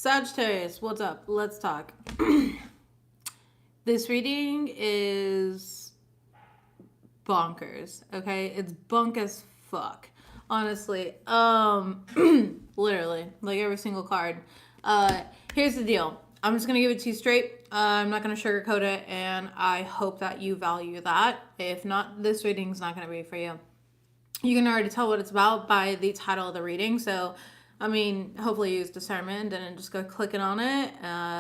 Sagittarius, what's up? Let's talk. This reading is bonkers, okay? It's bunk as fuck. Honestly. Literally, like every single card. Here's the deal. I'm just gonna give it to you straight. I'm not gonna sugarcoat it, and I hope that you value that. If not, this reading's not gonna be for you. You can already tell what it's about by the title of the reading. So, I mean, hopefully use discernment and just go clicking on it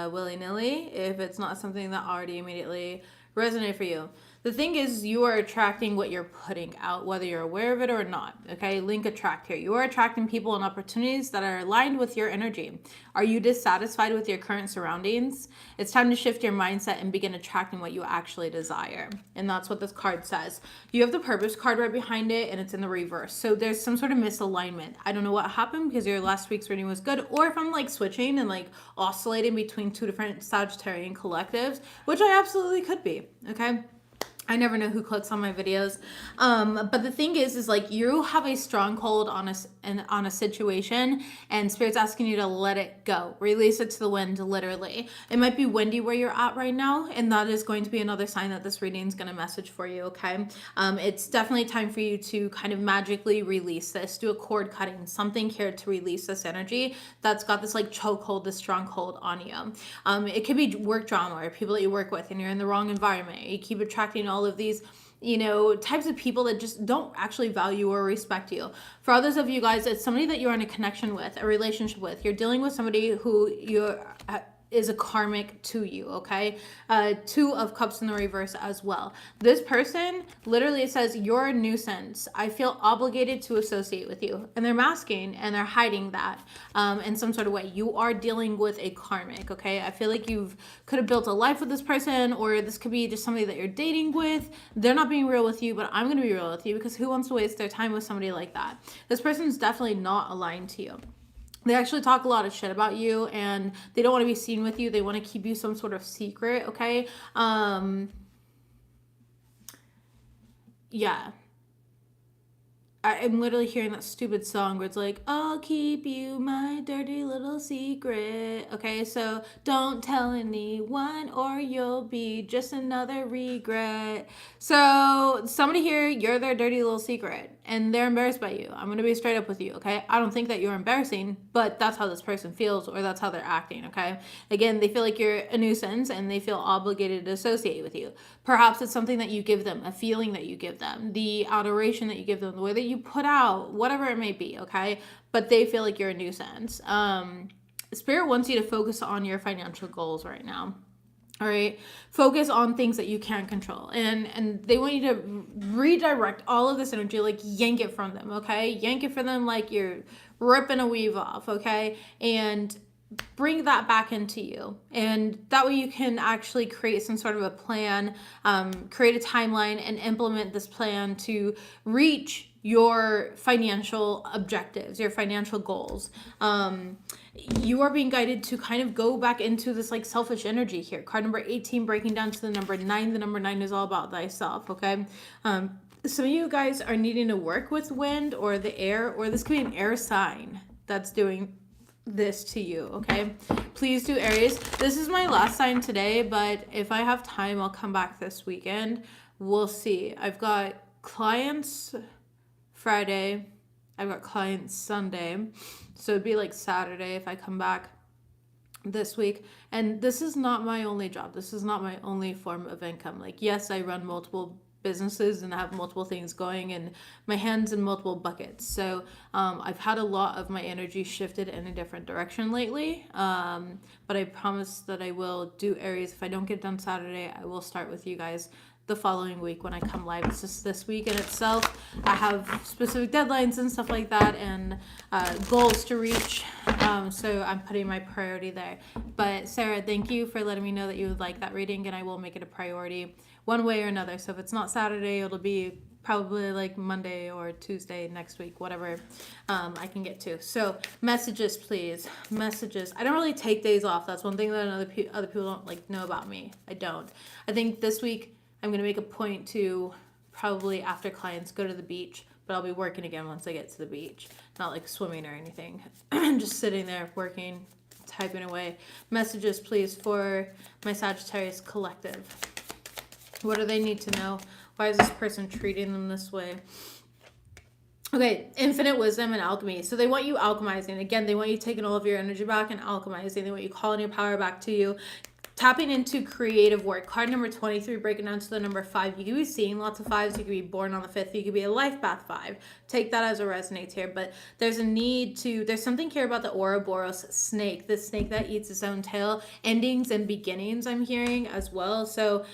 willy-nilly if it's not something that already immediately resonated for you. The thing is, you are attracting what you're putting out, whether you're aware of it or not. Okay, link attract here. You are attracting people and opportunities that are aligned with your energy. Are you dissatisfied with your current surroundings? It's time to shift your mindset and begin attracting what you actually desire. And that's what this card says. You have the purpose card right behind it, and it's in the reverse. So there's some sort of misalignment. I don't know what happened because your last week's reading was good, or if I'm like switching and like oscillating between two different Sagittarian collectives, which I absolutely could be. Okay. I never know who clicks on my videos. But the thing is like you have a stronghold on a situation, and Spirit's asking you to let it go. Release it to the wind, literally. It might be windy where you're at right now, and that is going to be another sign that this reading is going to message for you, okay? It's definitely time for you to kind of magically release this. Do a cord cutting, something here to release this energy that's got this like chokehold, this stronghold on you. It could be work drama or people that you work with and you're in the wrong environment. You keep attracting all of these types of people that just don't actually value or respect you. For others of you guys, it's somebody that you're in a connection with, a relationship with. You're dealing with somebody who is a karmic to you, okay? Two of Cups in the reverse as well. This person literally says, you're a nuisance. I feel obligated to associate with you. And they're masking and they're hiding that in some sort of way. You are dealing with a karmic, okay? I feel like could have built a life with this person, or this could be just somebody that you're dating with. They're not being real with you, but I'm going to be real with you, because who wants to waste their time with somebody like that? This person's definitely not aligned to you. They actually talk a lot of shit about you, and they don't want to be seen with you. They want to keep you some sort of secret, okay? Yeah. I'm literally hearing that stupid song where it's like, I'll keep you my dirty little secret. Okay, so don't tell anyone or you'll be just another regret. So somebody here, you're their dirty little secret and they're embarrassed by you. I'm going to be straight up with you, okay? I don't think that you're embarrassing, but that's how this person feels, or that's how they're acting, okay? Again, they feel like you're a nuisance and they feel obligated to associate with you. Perhaps it's something that you give them, a feeling that you give them, the adoration that you give them, the way that you put out, whatever it may be, okay? But they feel like you're a nuisance. Spirit wants you to focus on your financial goals right now. All right, focus on things that you can control, and they want you to redirect all of this energy, like yank it from them, okay? Yank it from them like you're ripping a weave off, okay? And bring that back into you, and that way you can actually create some sort of a plan, create a timeline, and implement this plan to reach your financial objectives, your financial goals. You are being guided to kind of go back into this like selfish energy here. Card number 18 breaking down to the number 9. The number 9 is all about thyself, okay? Some of you guys are needing to work with wind or the air, or this could be an air sign that's doing this to you, okay? Please do, Aries. This is my last sign today, but if I have time, I'll come back this weekend. We'll see. I've got clients Friday. I've got clients Sunday. So it'd be like Saturday if I come back this week. And this is not my only job. This is not my only form of income. Like, yes, I run multiple businesses and have multiple things going, and my hands in multiple buckets. So I've had a lot of my energy shifted in a different direction lately. But I promise that I will do Aries. If I don't get done Saturday, I will start with you guys the following week when I come live. It's just this week in itself. I have specific deadlines and stuff like that, and goals to reach. So I'm putting my priority there. But Sarah, thank you for letting me know that you would like that reading, and I will make it a priority one way or another. So if it's not Saturday, it'll be probably like Monday or Tuesday next week, whatever I can get to. So messages, please. Messages. I don't really take days off. That's one thing that other people don't like know about me. I don't. I think this week I'm going to make a point to probably after clients go to the beach, but I'll be working again once I get to the beach. Not like swimming or anything. Just sitting there working. typing away. Messages, please, for my Sagittarius collective. What do they need to know? Why is this person treating them this way? Okay, infinite wisdom and alchemy. So they want you alchemizing. Again, they want you taking all of your energy back and alchemizing. They want you calling your power back to you. Tapping into creative work. Card number 23, breaking down to the number 5. You could be seeing lots of 5s. You could be born on the 5th. You could be a life path 5. Take that as it resonates here. But there's a need to, there's something here about the Ouroboros snake. The snake that eats its own tail. Endings and beginnings I'm hearing as well. So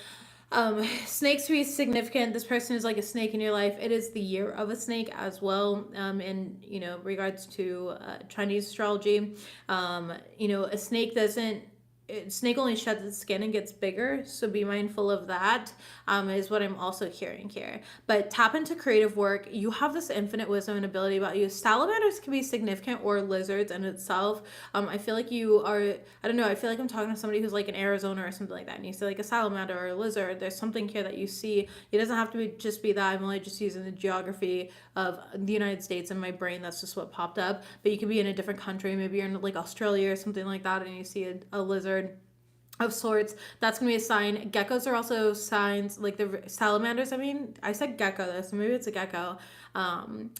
snakes to be significant. This person is like a snake in your life. It is the year of a snake as well. In, you know, regards to Chinese astrology, you know, a snake snake only sheds its skin and gets bigger, so be mindful of that, is what I'm also hearing here. But tap into creative work. You have this infinite wisdom and ability about you. Salamanders can be significant, or lizards in itself. I feel like you are, I don't know, I feel like I'm talking to somebody who's like in Arizona or something like that, and you see like a salamander or a lizard. There's something here that you see. It doesn't have to be just be that. I'm only just using the geography of the United States in my brain. That's just what popped up. But you could be in a different country. Maybe you're in like Australia or something like that, and you see a lizard of sorts. That's gonna be a sign. Geckos are also signs, like the salamanders. I mean, I said gecko though, so maybe it's a gecko.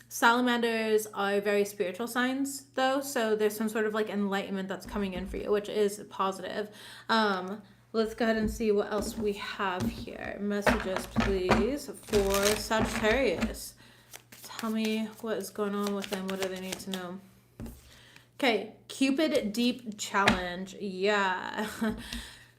Salamanders are very spiritual signs though, so there's some sort of like enlightenment that's coming in for you, which is positive. Let's go ahead and see what else we have here. Messages, please, for Sagittarius. Tell me what is going on with them. What do they need to know? Okay, Cupid Deep Challenge. Yeah.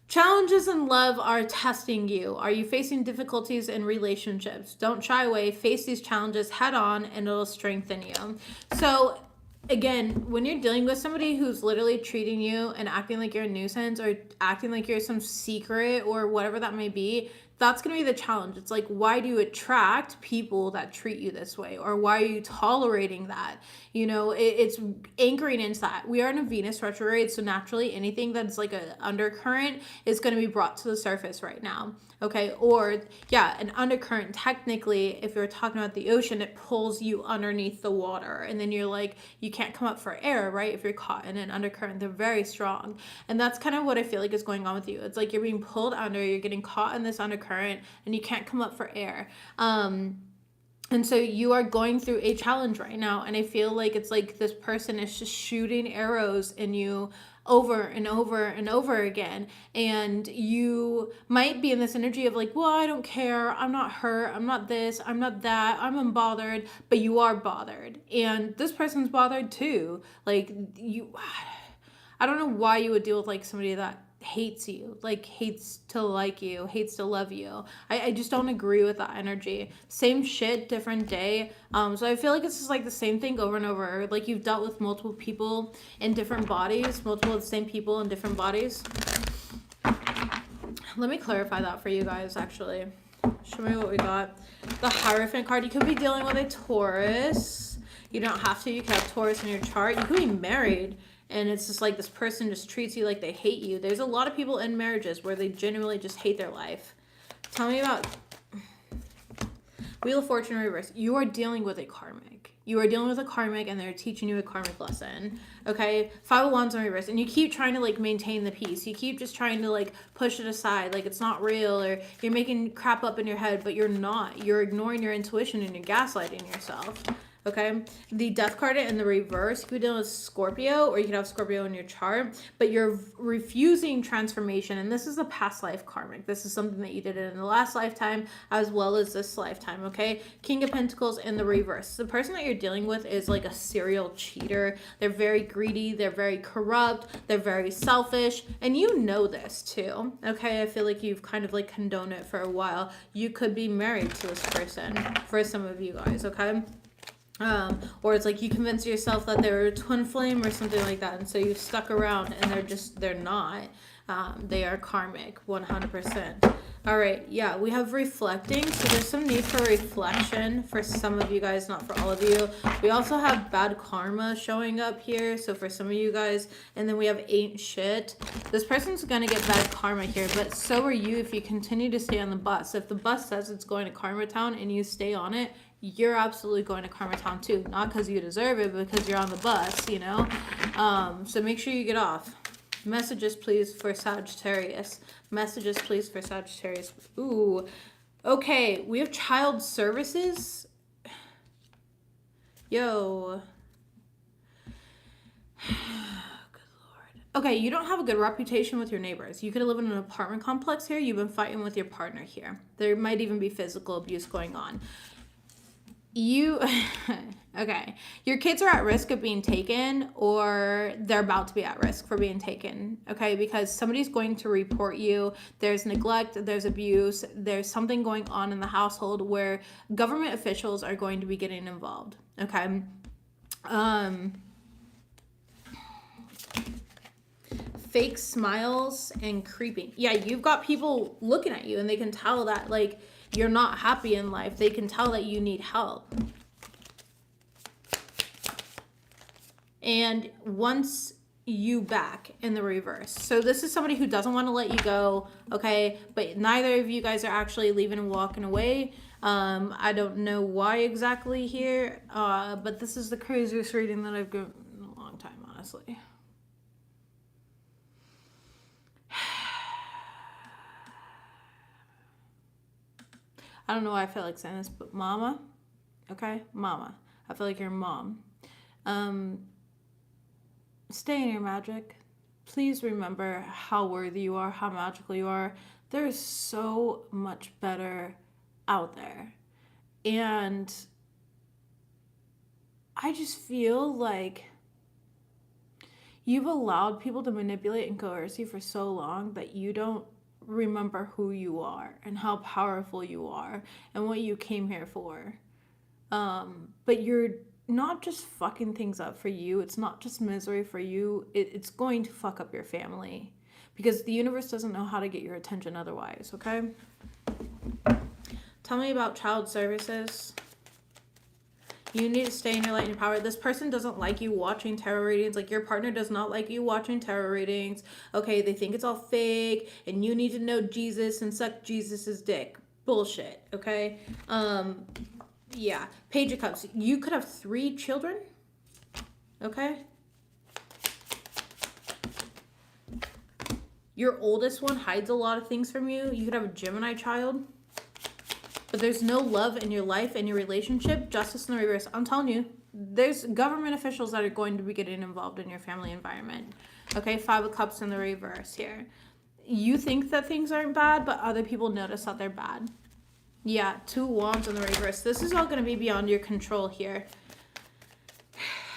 Challenges in love are testing you. Are you facing difficulties in relationships? Don't shy away. Face these challenges head on and it'll strengthen you. So again, when you're dealing with somebody who's literally treating you and acting like you're a nuisance or acting like you're some secret or whatever that may be, that's going to be the challenge. It's like, why do you attract people that treat you this way? Or why are you tolerating that? You know, it's anchoring into that. We are in a Venus retrograde, so naturally anything that's like an undercurrent is going to be brought to the surface right now. Okay, or yeah, an undercurrent, technically, if you're talking about the ocean, it pulls you underneath the water. And then you're like, you can't come up for air, right? If you're caught in an undercurrent, they're very strong. And that's kind of what I feel like is going on with you. It's like you're being pulled under, you're getting caught in this undercurrent, and you can't come up for air. And so you are going through a challenge right now. And I feel like it's like this person is just shooting arrows in you over and over and over again. And you might be in this energy of like, well, I don't care. I'm not hurt. I'm not this. I'm not that. I'm unbothered. But you are bothered. And this person's bothered too. Like I don't know why you would deal with like somebody that hates you, like hates to like you, hates to love you. I just don't agree with that energy. Same shit, different day. So I feel like it's just like the same thing over and over. Like you've dealt with multiple people in different bodies, multiple of the same people in different bodies. Let me clarify that for you guys, actually. Show me what we got. The Hierophant card. You could be dealing with a Taurus. You don't have to. You can have Taurus in your chart. You could be married. And it's just like this person just treats you like they hate you. There's a lot of people in marriages where they genuinely just hate their life. Tell me about Wheel of Fortune in reverse. You are dealing with a karmic. You are dealing with a karmic and they're teaching you a karmic lesson. Okay? Five of Wands in reverse. And you keep trying to like maintain the peace. You keep just trying to like push it aside. Like it's not real, or you're making crap up in your head, but you're not. You're ignoring your intuition and you're gaslighting yourself. Okay, the Death card in the reverse, you could deal with Scorpio, or you could have Scorpio in your chart, but you're refusing transformation. And this is a past life karmic. This is something that you did in the last lifetime as well as this lifetime. Okay, King of Pentacles in the reverse. The person that you're dealing with is like a serial cheater. They're very greedy. They're very corrupt. They're very selfish. And you know this too. Okay, I feel like you've kind of like condoned it for a while. You could be married to this person for some of you guys. Okay. Or it's like you convince yourself that they're a twin flame or something like that, and so you've stuck around and they're not. They are karmic 100%. All right, yeah, we have reflecting, so there's some need for reflection for some of you guys, not for all of you. We also have bad karma showing up here, so for some of you guys. And then we have ain't shit. This person's gonna get bad karma here, but so are you if you continue to stay on the bus. If the bus says it's going to Karma Town and you stay on it, you're absolutely going to Karma Town too. Not because you deserve it, but because you're on the bus, you know? So make sure you get off. Messages, please, for Sagittarius. Messages, please, for Sagittarius. Ooh. Okay, we have child services. Yo. Okay, you don't have a good reputation with your neighbors. You could live in an apartment complex here. You've been fighting with your partner here. There might even be physical abuse going on. Okay, your kids are at risk of being taken, or they're about to be at risk for being taken, okay? Because somebody's going to report you. There's neglect, there's abuse, there's something going on in the household where government officials are going to be getting involved, okay? Fake smiles and creeping. Yeah, you've got people looking at you and they can tell that, like, you're not happy in life. They can tell that you need help. And once you back in the reverse. So this is somebody who doesn't want to let you go, okay? But neither of you guys are actually leaving and walking away. I don't know why exactly here, but this is the craziest reading that I've given in a long time, honestly. I don't know why I feel like saying this, but mama, okay? Mama. I feel like you're a mom. Stay in your magic. Please remember how worthy you are, how magical you are. There's so much better out there. And I just feel like you've allowed people to manipulate and coerce you for so long that you don't remember who you are and how powerful you are and what you came here for. But you're not just fucking things up for you. It's not just misery for you. It's going to fuck up your family because the universe doesn't know how to get your attention otherwise, okay? Tell me about child services. You need to stay in your light and your power. This person doesn't like you watching tarot readings. Like, your partner does not like you watching tarot readings. Okay, they think it's all fake and you need to know Jesus and suck Jesus's dick. Bullshit, okay? Yeah. Page of Cups. You could have 3 children. Okay? Your oldest one hides a lot of things from you. You could have a Gemini child. But there's no love in your life and your relationship. Justice in the reverse. I'm telling you, there's government officials that are going to be getting involved in your family environment. Okay, 5 of Cups in the reverse here. You think that things aren't bad, but other people notice that they're bad. Yeah, 2 Wands in the reverse. This is all going to be beyond your control here.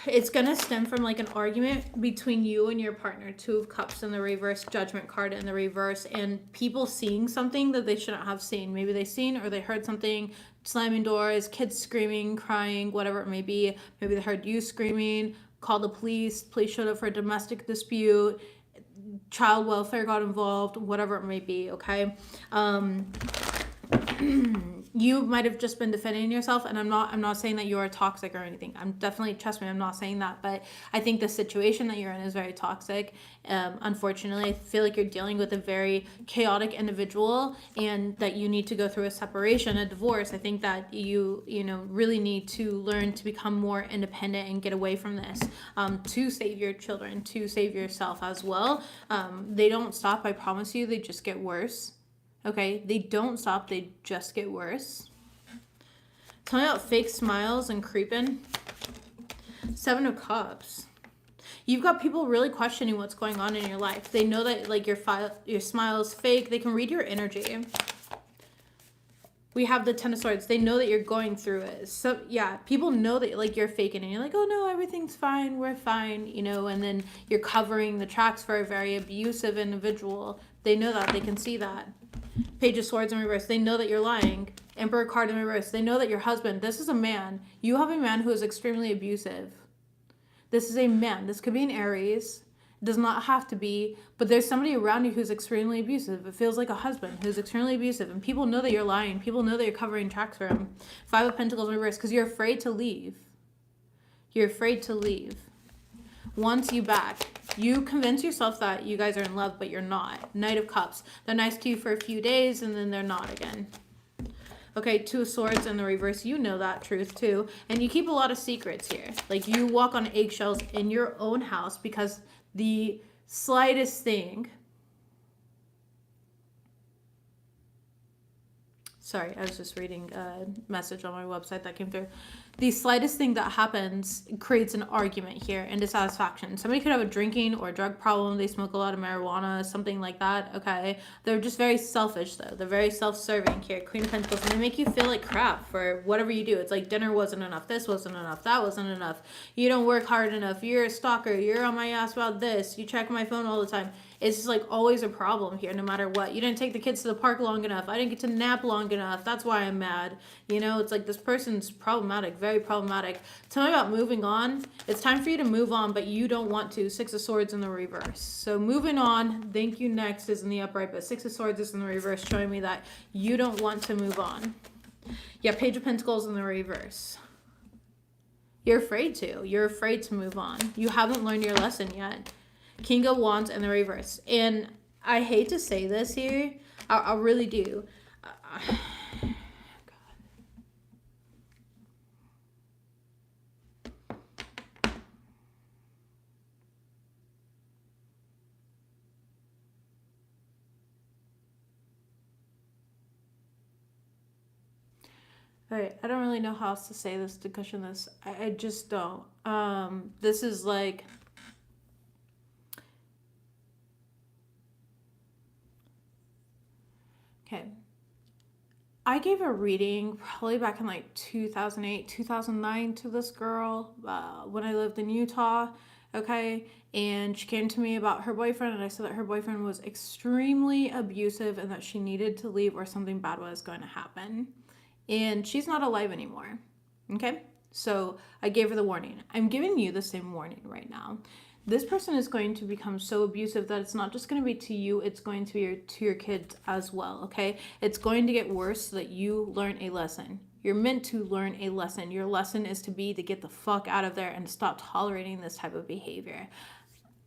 It's going to stem from like an argument between you and your partner. 2 of Cups in the reverse, Judgment card in the reverse, and people seeing something that they shouldn't have seen. Maybe they seen or they heard something, slamming doors, kids screaming, crying, whatever it may be. Maybe they heard you screaming, called the police showed up for a domestic dispute, child welfare got involved, whatever it may be, okay? You might have just been defending yourself, and I'm not saying that you are toxic or anything. I'm definitely, trust me, I'm not saying that, but I think the situation that you're in is very toxic. Unfortunately, I feel like you're dealing with a very chaotic individual, and that you need to go through a separation, a divorce. I think that you really need to learn to become more independent and get away from this, to save your children, to save yourself as well. They don't stop, I promise you. They just get worse. Okay, they don't stop, they just get worse. Tell me about fake smiles and creeping. 7 of Cups. You've got people really questioning what's going on in your life. They know that like your smile is fake. They can read your energy. We have the 10 of Swords. They know that you're going through it. So yeah, people know that like you're faking and you're like, oh no, everything's fine, we're fine, and then you're covering the tracks for a very abusive individual. They know that, they can see that. Page of Swords in reverse. They know that you're lying. Emperor card in reverse. They know that your husband, this is a man. You have a man who is extremely abusive. This is a man. This could be an Aries. It does not have to be, but there's somebody around you who's extremely abusive. It feels like a husband who's extremely abusive, and people know that you're lying. People know that you're covering tracks for him. 5 of Pentacles in reverse, because you're afraid to leave. You're afraid to leave. Once you back, you convince yourself that you guys are in love, but you're not. Knight of Cups. They're nice to you for a few days, and then they're not again. Okay, 2 of Swords in the reverse. You know that truth too. And you keep a lot of secrets here. Like, you walk on eggshells in your own house because the slightest thing. Sorry, I was just reading a message on my website that came through. The slightest thing that happens creates an argument here and dissatisfaction. Somebody could have a drinking or drug problem. They smoke a lot of marijuana, something like that. Okay. They're just very selfish, though. They're very self-serving here. Queen of Pentacles. And they make you feel like crap for whatever you do. It's like dinner wasn't enough. This wasn't enough. That wasn't enough. You don't work hard enough. You're a stalker. You're on my ass about this. You check my phone all the time. It's just like always a problem here, no matter what. You didn't take the kids to the park long enough. I didn't get to nap long enough. That's why I'm mad. You know, it's like this person's problematic, very problematic. Tell me about moving on. It's time for you to move on, but you don't want to. Six of Swords in the reverse. So moving on, thank you next is in the upright, but Six of Swords is in the reverse, showing me that you don't want to move on. Yeah, Page of Pentacles in the reverse. You're afraid to. You're afraid to move on. You haven't learned your lesson yet. King of Wands in the reverse. And I hate to say this here. I really do. Alright, I don't really know how else to say this to cushion this. I just don't. This is like... Okay. I gave a reading probably back in like 2008, 2009 to this girl when I lived in Utah. Okay. And she came to me about her boyfriend, and I said that her boyfriend was extremely abusive and that she needed to leave or something bad was going to happen. And she's not alive anymore. Okay. So I gave her the warning. I'm giving you the same warning right now. This person is going to become so abusive that it's not just going to be to you, it's going to be to your kids as well, okay? It's going to get worse so that you learn a lesson. You're meant to learn a lesson. Your lesson is to get the fuck out of there and stop tolerating this type of behavior.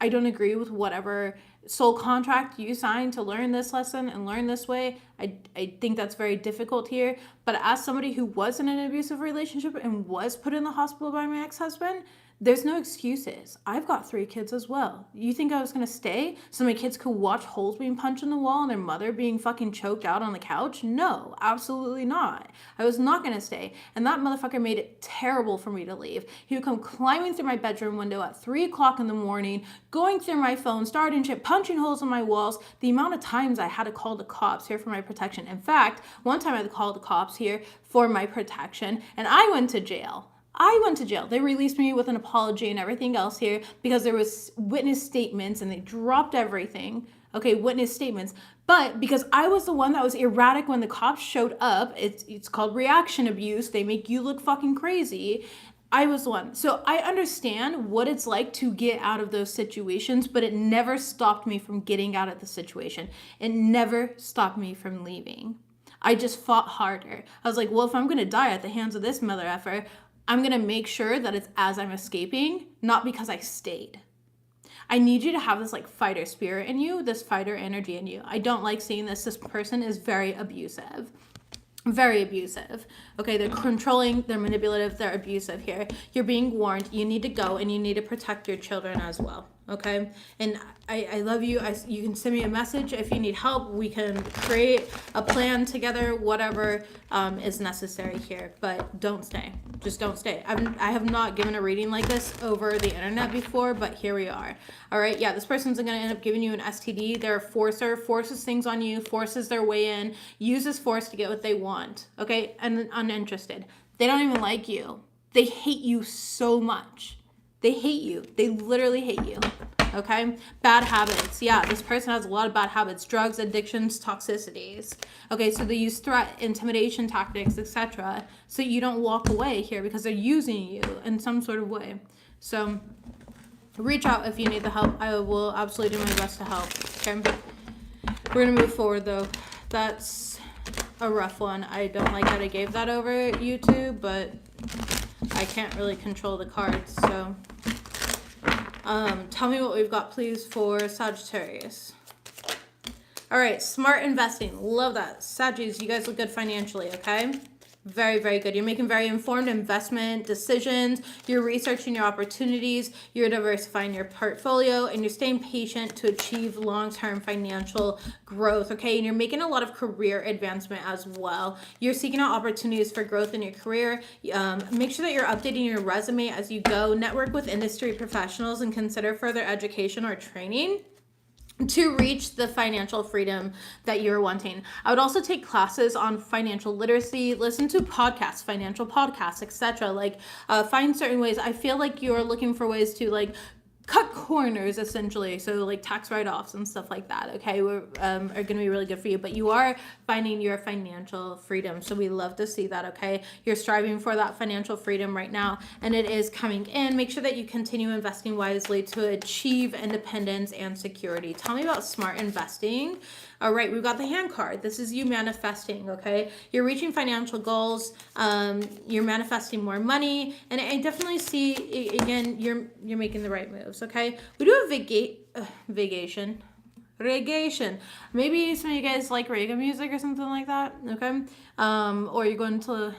I don't agree with whatever soul contract you signed to learn this lesson and learn this way. I think that's very difficult here. But as somebody who was in an abusive relationship and was put in the hospital by my ex-husband, there's no excuses. I've got 3 kids as well. You think I was going to stay so my kids could watch holes being punched in the wall and their mother being fucking choked out on the couch? No, absolutely not. I was not going to stay. And that motherfucker made it terrible for me to leave. He would come climbing through my bedroom window at 3 o'clock in the morning, going through my phone, starting shit, punching holes in my walls. The amount of times I had to call the cops here for my protection. In fact, one time I had to call the cops here for my protection, and I went to jail. They released me with an apology and everything else here because there was witness statements and they dropped everything. Okay, witness statements. But because I was the one that was erratic when the cops showed up, it's called reaction abuse. They make you look fucking crazy. I was the one. So I understand what it's like to get out of those situations, but it never stopped me from getting out of the situation. It never stopped me from leaving. I just fought harder. I was like, well, if I'm going to die at the hands of this mother effer, I'm going to make sure that it's as I'm escaping, not because I stayed. I need you to have this like fighter spirit in you, this fighter energy in you. I don't like seeing this. This person is very abusive. Very abusive. Okay, they're controlling, they're manipulative, they're abusive here. You're being warned. You need to go and you need to protect your children as well. Okay, and I love you. You can send me a message if you need help. We can create a plan together, whatever is necessary here. But don't stay. Just don't stay. I have not given a reading like this over the internet before, but here we are. All right, yeah, this person's going to end up giving you an STD. They're a forcer, forces things on you, forces their way in, uses force to get what they want. Okay, and uninterested. They don't even like you. They hate you so much. They hate you. They literally hate you. Okay? Bad habits. Yeah, this person has a lot of bad habits. Drugs, addictions, toxicities. Okay, so they use threat, intimidation tactics, etc. So you don't walk away here because they're using you in some sort of way. So reach out if you need the help. I will absolutely do my best to help. Okay? We're going to move forward though. That's a rough one. I don't like that I gave that over YouTube, but I can't really control the cards, so tell me what we've got, please, for Sagittarius. All right, smart investing. Love that. Saggies, you guys look good financially, okay? Very, very good. You're making very informed investment decisions. You're researching your opportunities. You're diversifying your portfolio, and you're staying patient to achieve long-term financial growth. Okay. And you're making a lot of career advancement as well. You're seeking out opportunities for growth in your career. Make sure that you're updating your resume as you go. Network with industry professionals and consider further education or training to reach the financial freedom that you're wanting. I would also take classes on financial literacy, listen to podcasts, financial podcasts, etc. Like find certain ways. I feel like you're looking for ways to like cut corners essentially, so like tax write-offs and stuff like that, okay, are going to be really good for you. But you are finding your financial freedom, so we love to see that. Okay, you're striving for that financial freedom right now, and it is coming in. Make sure that you continue investing wisely to achieve independence and security. Tell me about smart investing. All right, we've got the hand card. This is you manifesting, okay? You're reaching financial goals. You're manifesting more money. And I definitely see, again, you're making the right moves, okay? We do a vacation. Maybe some of you guys like reggae music or something like that, okay? Or you're going to,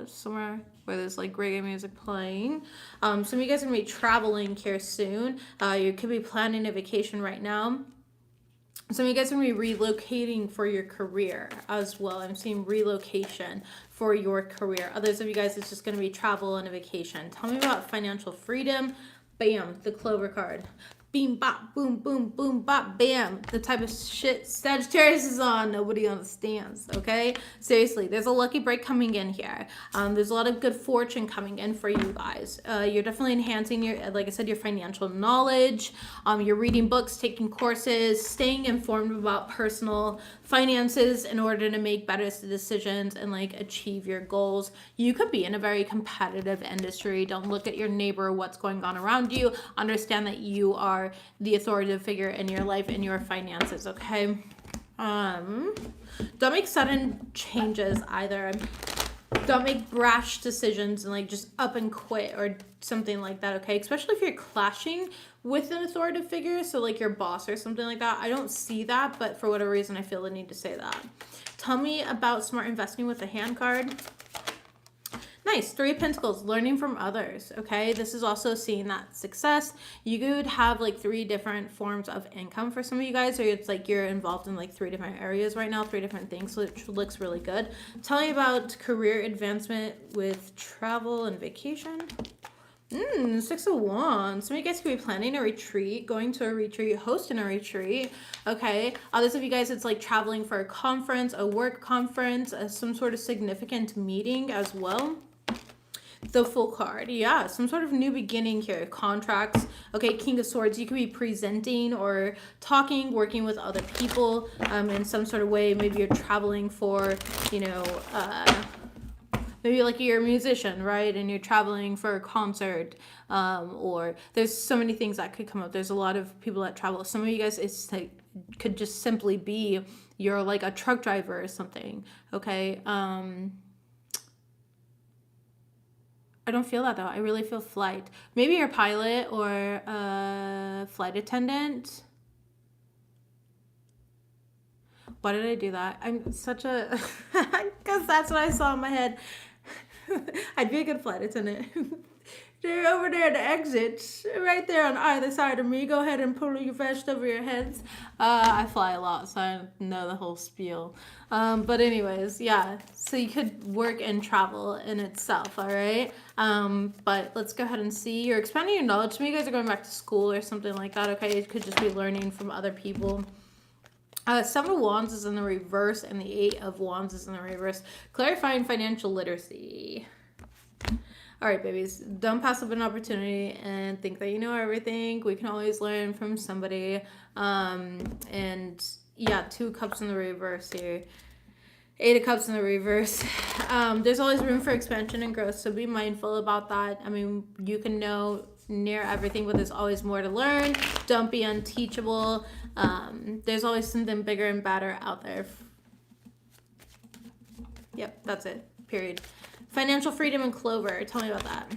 somewhere where there's like reggae music playing. Some of you guys are going to be traveling here soon. You could be planning a vacation right now. Some of you guys are going to be relocating for your career as well. I'm seeing relocation for your career. Others of you guys, it's just going to be travel and a vacation. Tell me about financial freedom. Bam, the Clover card. Beam, bop, boom, boom, boom, bop, bam. The type of shit Sagittarius is on, nobody understands, okay? Seriously, there's a lucky break coming in here. There's a lot of good fortune coming in for you guys. You're definitely enhancing your, like I said, your financial knowledge. You're reading books, taking courses, staying informed about personal finances in order to make better decisions and like achieve your goals. You could be in a very competitive industry. Don't look at your neighbor, what's going on around you. Understand that you are the authoritative figure in your life and your finances, okay? Don't make sudden changes either. Don't make brash decisions and like just up and quit or something like that, okay? Especially if you're clashing with an authoritative figure, so like your boss or something like that. I don't see that, but for whatever reason, I feel the need to say that. Tell me about smart investing with the hand card. Nice. 3 of Pentacles, learning from others. Okay. This is also seeing that success. You could have like 3 different forms of income for some of you guys, or it's like you're involved in like 3 different areas right now, 3 different things, which looks really good. Tell me about career advancement with travel and vacation. 6 of Wands. Some of you guys could be planning a retreat, going to a retreat, hosting a retreat. Okay. Others of you guys, it's like traveling for a conference, a work conference, some sort of significant meeting as well. The Full card. Yeah, some sort of new beginning here. Contracts. Okay, King of Swords. You could be presenting or talking, working with other people in some sort of way. Maybe you're traveling for, maybe like you're a musician, right? And you're traveling for a concert. Or there's so many things that could come up. There's a lot of people that travel. Some of you guys, it's like, could just simply be you're like a truck driver or something. Okay. I don't feel that though. I really feel flight. Maybe you're a pilot or a flight attendant. Why did I do that? I'm such a... Because that's what I saw in my head. I'd be a good flight attendant. They're over there, the exits, right there on either side of me. Go ahead and pull your vest over your heads. I fly a lot, so I know the whole spiel. But anyways, yeah. So you could work and travel in itself, all right? But let's go ahead and see. You're expanding your knowledge. Some of you guys are going back to school or something like that, okay? It could just be learning from other people. 7 of Wands is in the reverse, and the 8 of Wands is in the reverse. Clarifying financial literacy. All right, babies, don't pass up an opportunity and think that you know everything. We can always learn from somebody. And yeah, 2 cups in the reverse here. 8 of Cups in the reverse. There's always room for expansion and growth, so be mindful about that. I mean, you can know near everything, but there's always more to learn. Don't be unteachable. There's always something bigger and badder out there. Yep, that's it. Period. Financial freedom and Clover. Tell me about that.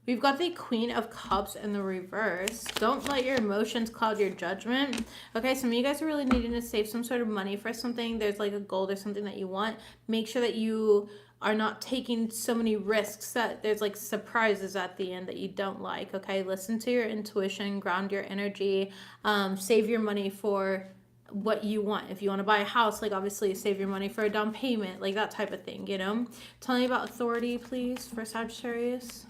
We've got the Queen of Cups in the reverse. Don't let your emotions cloud your judgment. Okay, some of you guys are really needing to save some sort of money for something. There's like a goal or something that you want. Make sure that you are not taking so many risks that there's like surprises at the end that you don't like. Okay, listen to your intuition, ground your energy, save your money for what you want. If you want to buy a house, like obviously save your money for a down payment, like that type of thing, you know. Tell me about authority, please, for Sagittarius.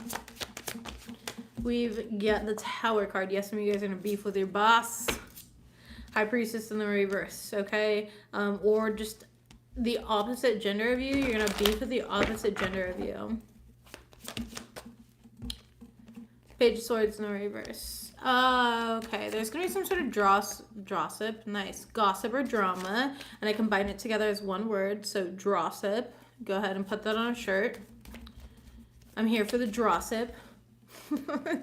We've got the Tower card. Yes, some of you guys are gonna beef with your boss. High Priestess in the reverse, okay? Or just the opposite gender of you. You're gonna beef with the opposite gender of you. Page of Swords in the reverse. Okay, there's gonna be some sort of gossip, nice, gossip or drama, and I combine it together as one word, so drossip. Go ahead and put that on a shirt. I'm here for the drossip.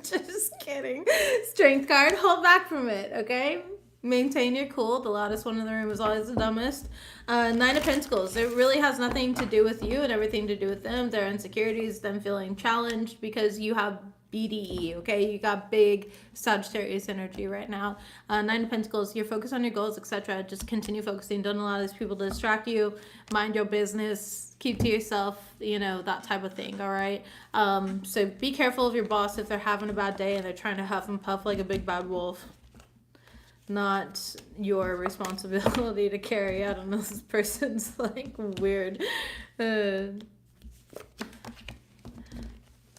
Just kidding. Strength card, hold back from it, okay? Maintain your cool. The loudest one in the room is always the dumbest. Nine of Pentacles. It really has nothing to do with you and everything to do with them. Their insecurities, them feeling challenged because you have BDE, okay? You got big Sagittarius energy right now. Nine of Pentacles, you're focused on your goals, etc. Just continue focusing. Don't allow these people to distract you. Mind your business. Keep to yourself, you know, that type of thing, all right? So be careful of your boss if they're having a bad day and they're trying to huff and puff like a big bad wolf. Not your responsibility to carry. I don't know, this person's like weird.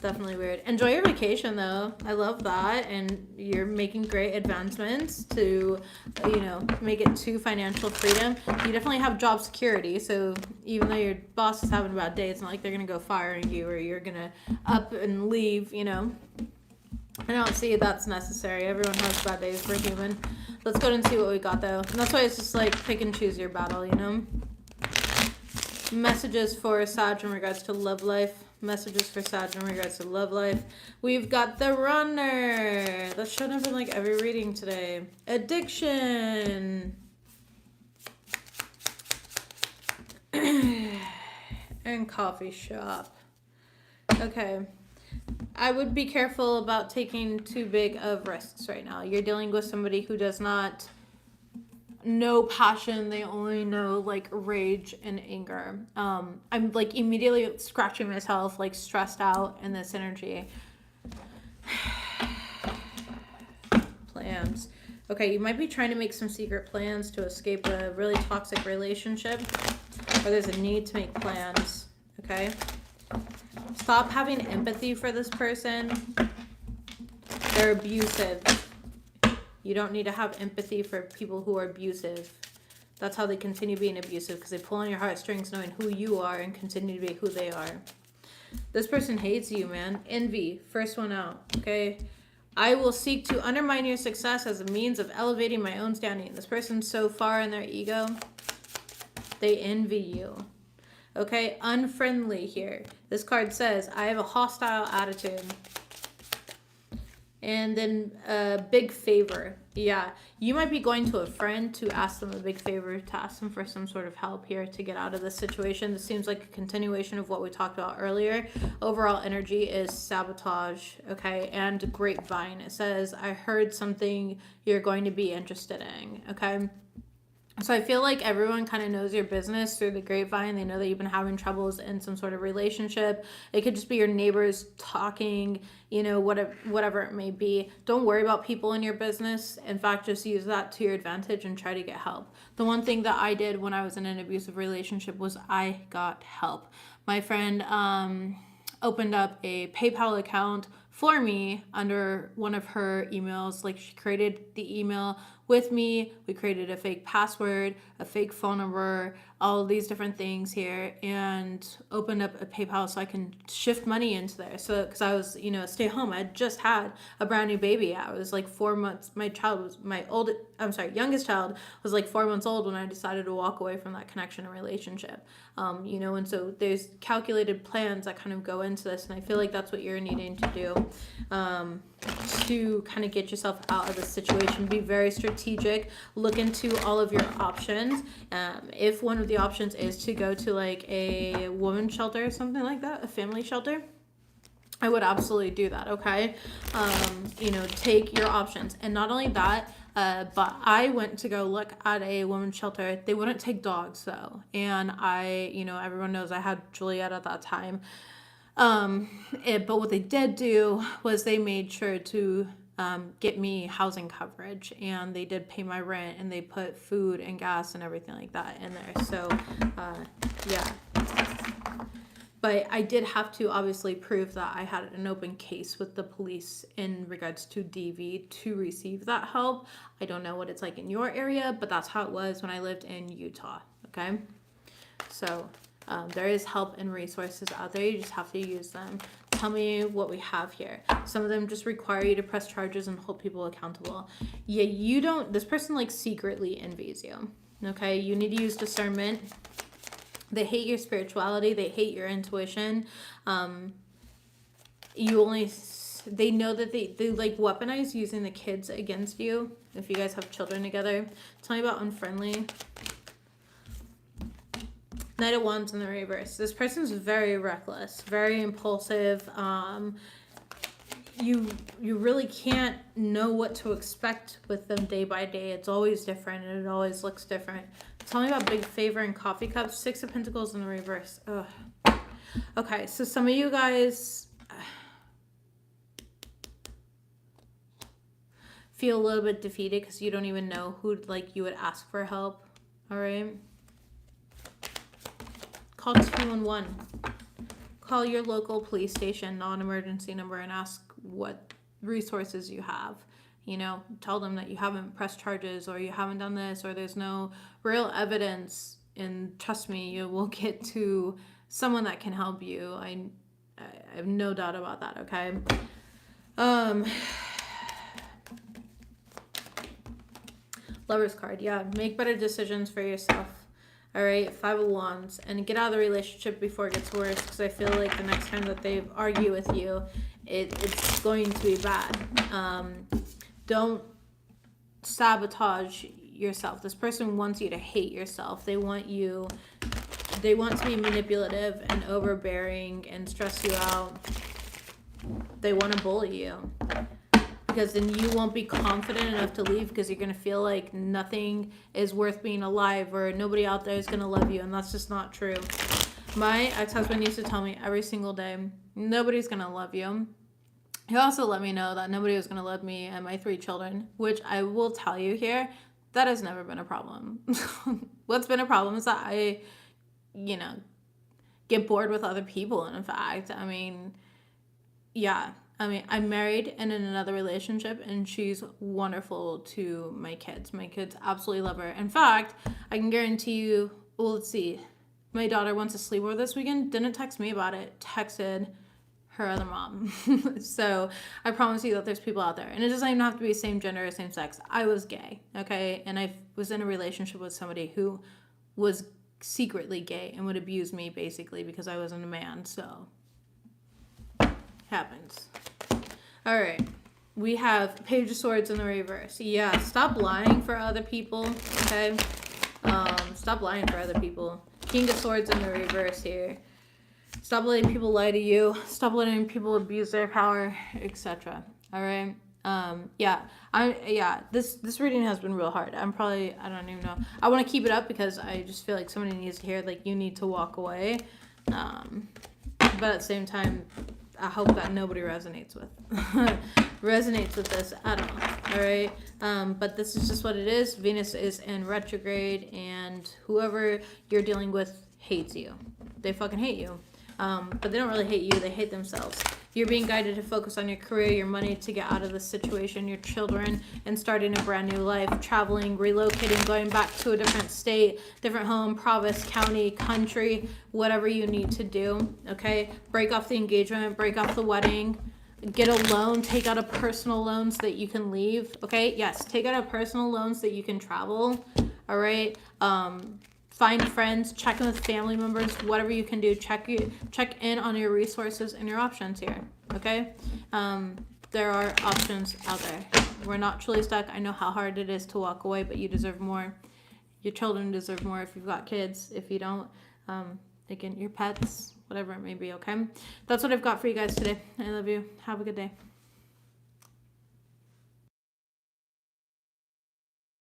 Definitely weird. Enjoy your vacation though. I love that. And you're making great advancements to, you know, make it to financial freedom. You definitely have job security. So even though your boss is having a bad day, it's not like they're going to go firing you or you're going to up and leave, you know. I don't see that's necessary. Everyone has bad days. We're human. Let's go and see what we got though. And that's why it's just like pick and choose your battle, you know. Messages for Sag in regards to love life. Messages for Sag in regards to love life. We've got the Runner. That should have been like every reading today. Addiction. And coffee shop. Okay. I would be careful about taking too big of risks right now. You're dealing with somebody who does not know passion. They only know like rage and anger. I'm like immediately scratching myself, like stressed out in this energy. Plans. Okay, you might be trying to make some secret plans to escape a really toxic relationship, or there's a need to make plans, okay? Stop having empathy for this person. They're abusive. You don't need to have empathy for people who are abusive. That's how they continue being abusive, because they pull on your heartstrings knowing who you are and continue to be who they are. This person hates you, man. Envy. First one out, okay? I will seek to undermine your success as a means of elevating my own standing. This person's so far in their ego. They envy you. Okay, unfriendly here. This card says, I have a hostile attitude. And then a big favor. Yeah, you might be going to a friend to ask them a big favor, to ask them for some sort of help here to get out of this situation. This seems like a continuation of what we talked about earlier. Overall energy is sabotage, okay, and grapevine. It says, I heard something you're going to be interested in, okay? So I feel like everyone kind of knows your business through the grapevine. They know that you've been having troubles in some sort of relationship. It could just be your neighbors talking, you know, whatever it may be. Don't worry about people in your business. In fact, just use that to your advantage and try to get help. The one thing that I did when I was in an abusive relationship was I got help. My friend opened up a PayPal account for me under one of her emails. Like, she created the email with me. We created a fake password, a fake phone number, all these different things here, and opened up a PayPal so I can shift money into there. So, because I was, you know, stay home. I had just had a brand new baby. I was like 4 months. My child was youngest child was like 4 months old when I decided to walk away from that connection and relationship. You know, and so there's calculated plans that kind of go into this, and I feel like that's what you're needing to do to kind of get yourself out of this situation. Be very strategic. Look into all of your options. If one of the options is to go to like a women's shelter or something like that, a family shelter, I would absolutely do that, okay? Take your options. And not only that, but I went to go look at a women's shelter. They wouldn't take dogs, though. And everyone knows I had Juliet at that time. But what they did do was they made sure to get me housing coverage, and they did pay my rent, and they put food and gas and everything like that in there. So, yeah. But I did have to obviously prove that I had an open case with the police in regards to DV to receive that help. I don't know what it's like in your area, but that's how it was when I lived in Utah, okay? So there is help and resources out there. You just have to use them. Tell me what we have here. Some of them just require you to press charges and hold people accountable. Yeah, this person like secretly envies you, okay? You need to use discernment. They hate your spirituality. They hate your intuition. They know that they like weaponize using the kids against you. If you guys have children together. Tell me about unfriendly. Knight of Wands in the reverse. This person's very reckless, very impulsive. You really can't know what to expect with them day by day. It's always different, and it always looks different. Tell me about big favor and coffee cups. 6 of Pentacles in the reverse. Ugh. Okay, so some of you guys feel a little bit defeated because you don't even know who you would ask for help. All right. Call 211. Call your local police station, non-emergency number, and ask what resources you have. Tell them that you haven't pressed charges, or you haven't done this, or there's no real evidence, and trust me, you will get to someone that can help you. I have no doubt about that, okay? Lover's card, yeah. Make better decisions for yourself. All right, 5 of Wands, and get out of the relationship before it gets worse, because I feel like the next time that they argue with you, it's going to be bad. Don't sabotage yourself. This person wants you to hate yourself. They want to be manipulative and overbearing and stress you out. They want to bully you, because then you won't be confident enough to leave, because you're going to feel like nothing is worth being alive, or nobody out there is going to love you, and that's just not true. My ex-husband used to tell me every single day, nobody's going to love you. He also let me know that nobody was going to love me and my 3 children, which I will tell you here, that has never been a problem. What's been a problem is that I, get bored with other people. And in fact, I'm married and in another relationship, and she's wonderful to my kids. My kids absolutely love her. In fact, I can guarantee you, well, let's see. My daughter wants to sleep over this weekend. Didn't text me about it. Texted her other mom. So I promise you that there's people out there. And it doesn't even have to be same gender or same sex. I was gay, okay? And I was in a relationship with somebody who was secretly gay and would abuse me basically because I wasn't a man. So happens. All right. We have Page of Swords in the reverse. Yeah, stop lying for other people, okay? Stop lying for other people. King of Swords in the reverse here. Stop letting people lie to you. Stop letting people abuse their power, etc. All right. This reading has been real hard. I don't even know. I want to keep it up because I just feel like somebody needs to hear, like, you need to walk away. But at the same time, I hope that nobody resonates with this at all. All right. But this is just what it is. Venus is in retrograde, and whoever you're dealing with hates you. They fucking hate you. But they don't really hate you. They hate themselves. You're being guided to focus on your career, your money, to get out of this situation, your children, and starting a brand new life, traveling, relocating, going back to a different state, different home, province, county, country, whatever you need to do, okay? Break off the engagement, break off the wedding, get a loan, take out a personal loan so that you can leave, okay? Yes, take out a personal loan so that you can travel, all right? Find friends, check in with family members, whatever you can do. Check in on your resources and your options here, okay? There are options out there. We're not truly stuck. I know how hard it is to walk away, but you deserve more. Your children deserve more if you've got kids. If you don't, again, your pets, whatever it may be, okay? That's what I've got for you guys today. I love you. Have a good day.